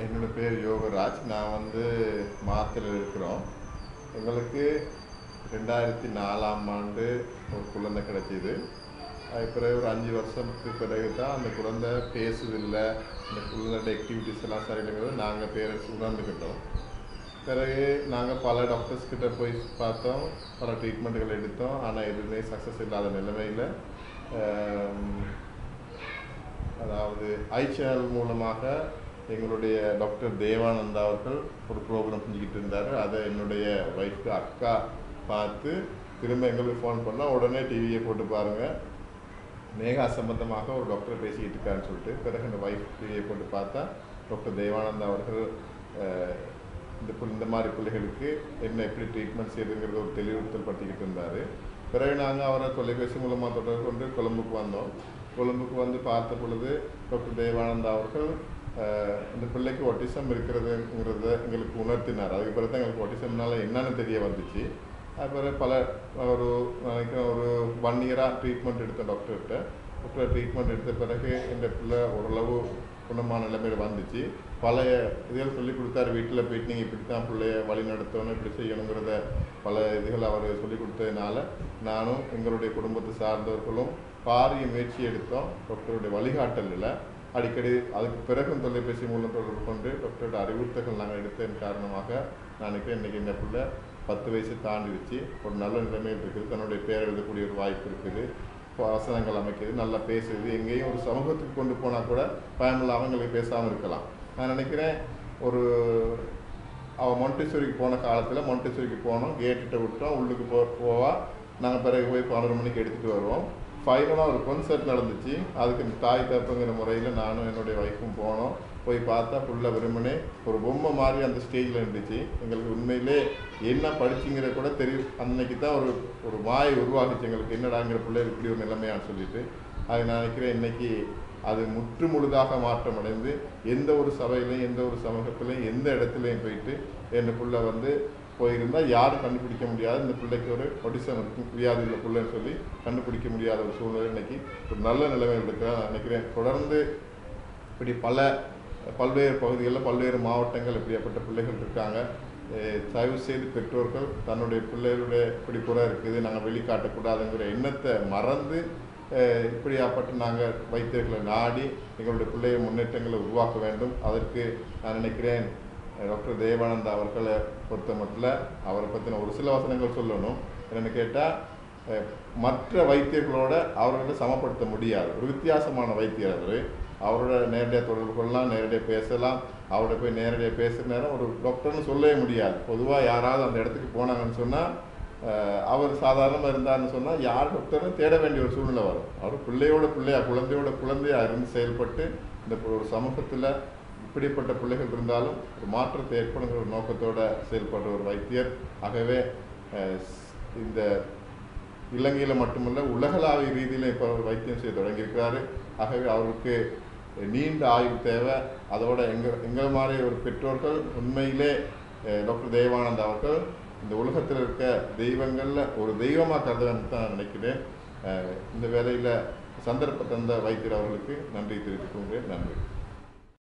என்னோட பேர் யோகராஜ். நான் மாத்தில் இருக்கிறோம். எங்களுக்கு 2004ஆம் ஆண்டு ஒரு குழந்தை கிடைச்சிது. அது பிறகு ஒரு 5 வருஷத்துக்கு பிறகு தான் அந்த குழந்தை பேசுதில்லை, இந்த குழந்தையோட ஆக்டிவிட்டிஸ் எல்லாம் சரியில்லைங்கிறது நாங்கள் பேரண்ட்ஸ் உணர்ந்துக்கிட்டோம். பிறகு நாங்கள் பல டாக்டர்ஸ் கிட்ட போய் பார்த்தோம், பல ட்ரீட்மெண்ட்டுகள் எடுத்தோம். ஆனால் எதுவுமே சக்ஸஸ் இல்லாத நிலைமையில் அதாவது ஐ சேனல் மூலமாக எங்களுடைய டாக்டர் தேவானந்தா அவர்கள் ஒரு ப்ரோக்ராம் செஞ்சுக்கிட்டு இருந்தார். அதை என்னுடைய ஒய்ஃபு அக்கா பார்த்து திரும்ப எங்களுக்கு ஃபோன் பண்ணால் உடனே டிவியை போட்டு பாருங்கள், மேகா சம்பந்தமாக ஒரு டாக்டர் பேசிக்கிட்டு இருக்காருன்னு சொல்லிட்டு. பிறகு அந்த ஒய்ஃப் டிவியை போட்டு பார்த்தா டாக்டர் தேவானந்தா அவர்கள் இந்த மாதிரி பிள்ளைகளுக்கு என்ன எப்படி ட்ரீட்மெண்ட் செய்யுதுங்கிறது ஒரு தெளிவுறுத்தல் படுத்திக்கிட்டு இருந்தார். பிறகு நாங்கள் அவரை தொலைபேசி மூலமாக தொடர்பு கொண்டு கொழும்புக்கு வந்தோம். கொழும்புக்கு வந்து பார்த்த பொழுது டாக்டர் தேவானந்தா அவர்கள் இந்த பிள்ளைக்கு ஒட்டிசம் இருக்கிறதுங்கிறத எங்களுக்கு உணர்த்தினார். அதுக்கு பிறகு தான் எங்களுக்கு ஒட்டிசம்னால என்னன்னு தெரிய வந்துச்சு. அது பிறகு ஒரு நினைக்கிறேன் ஒரு 1 இயராக ட்ரீட்மெண்ட் எடுத்தேன் டாக்டர்கிட்ட. ட்ரீட்மெண்ட் எடுத்த பிறகு இந்த பிள்ளை ஓரளவு குணமான நிலைமையில் வந்துச்சு. பழைய இதுகள் சொல்லிக் கொடுத்தாரு, வீட்டில் போயிட்டு நீங்கள் இப்படி தான் பிள்ளைய வழி நடத்தணும், இப்படி செய்யணுங்கிறத பல இதுகள் அவர் சொல்லிக் கொடுத்ததுனால நானும் எங்களுடைய குடும்பத்தை சார்ந்தவர்களும் பாரிய முயற்சி எடுத்தோம். டாக்டருடைய வழிகாட்டலில் அடிக்கடி அதுக்கு பிறகும் தொலைபேசி மூலம் தொடர்பு கொண்டு டாக்டரோட அறிவுறுத்தல்கள் நாங்கள் எடுத்ததன் காரணமாக நான் நினைக்கிறேன் இன்றைக்கி இந்த பிள்ளை 10 வயசு தாண்டிடுச்சு, ஒரு நல்ல நிலைமையில் இருக்குது, தன்னுடைய பேர் எழுதக்கூடிய ஒரு வாய்ப்பு இருக்குது, வசனங்கள் அமைக்குது, நல்லா பேசுது. எங்கேயும் ஒரு சமூகத்துக்கு கொண்டு போனால் கூட பயமில்லாமல் எங்களுக்கு பேசாமல் இருக்கலாம். நான் நினைக்கிறேன் அவள் மொண்டேஸ்வரிக்கு போன காலத்தில் மொண்டேஸ்வரிக்கு போனோம், கேட்டுகிட்ட விட்டோம், உள்ளுக்கு போவா, நாங்கள் பிறகு போய் 11 மணிக்கு எடுத்துகிட்டு வருவோம். ஃபைனலாக ஒரு கான்சர்ட் நடந்துச்சு. அதுக்கு தாய் தப்புங்கிற முறையில் நானும் என்னுடைய ஒய்ஃபும் போனோம். போய் பார்த்தா ஃபுல்லாக வெறுமனே ஒரு பொம்மை மாதிரி அந்த ஸ்டேஜில் இருந்துச்சு. எங்களுக்கு உண்மையிலே என்ன படிச்சுங்கிற கூட தெரியும். அன்னைக்கு தான் ஒரு மாயை உருவாகிச்சு எங்களுக்கு, என்னடாங்கிற பிள்ளைகள் இப்படி ஒரு நிலைமையான்னு சொல்லிட்டு. அது நான் நினைக்கிறேன் இன்றைக்கி அது முற்று முழுதாக மாற்றம் அடைந்து எந்த ஒரு சபையிலையும் எந்த ஒரு சமூகத்திலையும் எந்த இடத்துலையும் போயிட்டு என் பிள்ளை போயிருந்தால் யாரும் கண்டுபிடிக்க முடியாது, இந்த பிள்ளைக்கு ஒரு ஒட்டிசம் வியாதி உள்ள பிள்ளைன்னு சொல்லி கண்டுபிடிக்க முடியாத ஒரு சூழ்நிலை இன்றைக்கி ஒரு நல்ல நிலைமையில் இருக்கிறேன் நான் நினைக்கிறேன். தொடர்ந்து இப்படி பல்வேறு பகுதிகளில் பல்வேறு மாவட்டங்கள் இப்படியாப்பட்ட பிள்ளைகள் இருக்காங்க. தயவு செய்து பெற்றோர்கள் தன்னுடைய பிள்ளைகளுடைய இப்படி குறை இருக்குது, நாங்கள் வெளிக்காட்டக்கூடாதுங்கிற எண்ணத்தை மறந்து இப்படியாப்பட்ட நாங்கள் வைத்தியர்களை நாடி எங்களுடைய பிள்ளைய முன்னேற்றங்களை உருவாக்க வேண்டும். அதற்கு நான் நினைக்கிறேன் டாக்டர் தேவானந்தா அவர்களை பொறுத்த மட்டும் அவரை பற்றின ஒரு சில வசனங்கள் சொல்லணும். என்னென்னு கேட்டால் மற்ற வைத்தியர்களோட அவர்களை சமப்படுத்த முடியாது. ஒரு வித்தியாசமான வைத்தியர் அவரோட நேரடியாக தொடர்பு கொள்ளலாம், நேரடியாக பேசலாம். அவரோட போய் நேரடியாக பேசுகிற நேரம் ஒரு டாக்டர்னு சொல்லவே முடியாது. பொதுவாக யாராவது அந்த இடத்துக்கு போனாங்கன்னு சொன்னால் அவர் சாதாரணமாக இருந்தார்னு சொன்னால் யார் டாக்டர்னு தேட வேண்டிய ஒரு சூழ்நிலை வரும். அவர் குழந்தையோட குழந்தையாக இருந்து செயல்பட்டு இந்த ஒரு சமூகத்தில் இப்படிப்பட்ட பிள்ளைகள் இருந்தாலும் ஒரு மாற்றத்தை ஏற்படுங்கிற ஒரு நோக்கத்தோடு செயல்படுற ஒரு வைத்தியர். ஆகவே இந்த இலங்கையில் மட்டுமல்ல உலகளாவிய ரீதியில் இப்போ அவர் வைத்தியம் செய்ய தொடங்கியிருக்கிறாரு. ஆகவே அவருக்கு நீண்ட ஆயுள் தேவை. அதோட எங்கள் மாதிரி ஒரு பெற்றோர்கள் உண்மையிலே டாக்டர் தேவானந்தா அவர்கள் இந்த உலகத்தில் இருக்க தெய்வங்களில் ஒரு தெய்வமாக கருதுன்னு தான் நான் நினைக்கிறேன். இந்த வேளையில் சந்தர்ப்ப தந்த வைத்தியர் அவர்களுக்கு நன்றி தெரிவித்துக் கொள்கிறேன். நன்றி.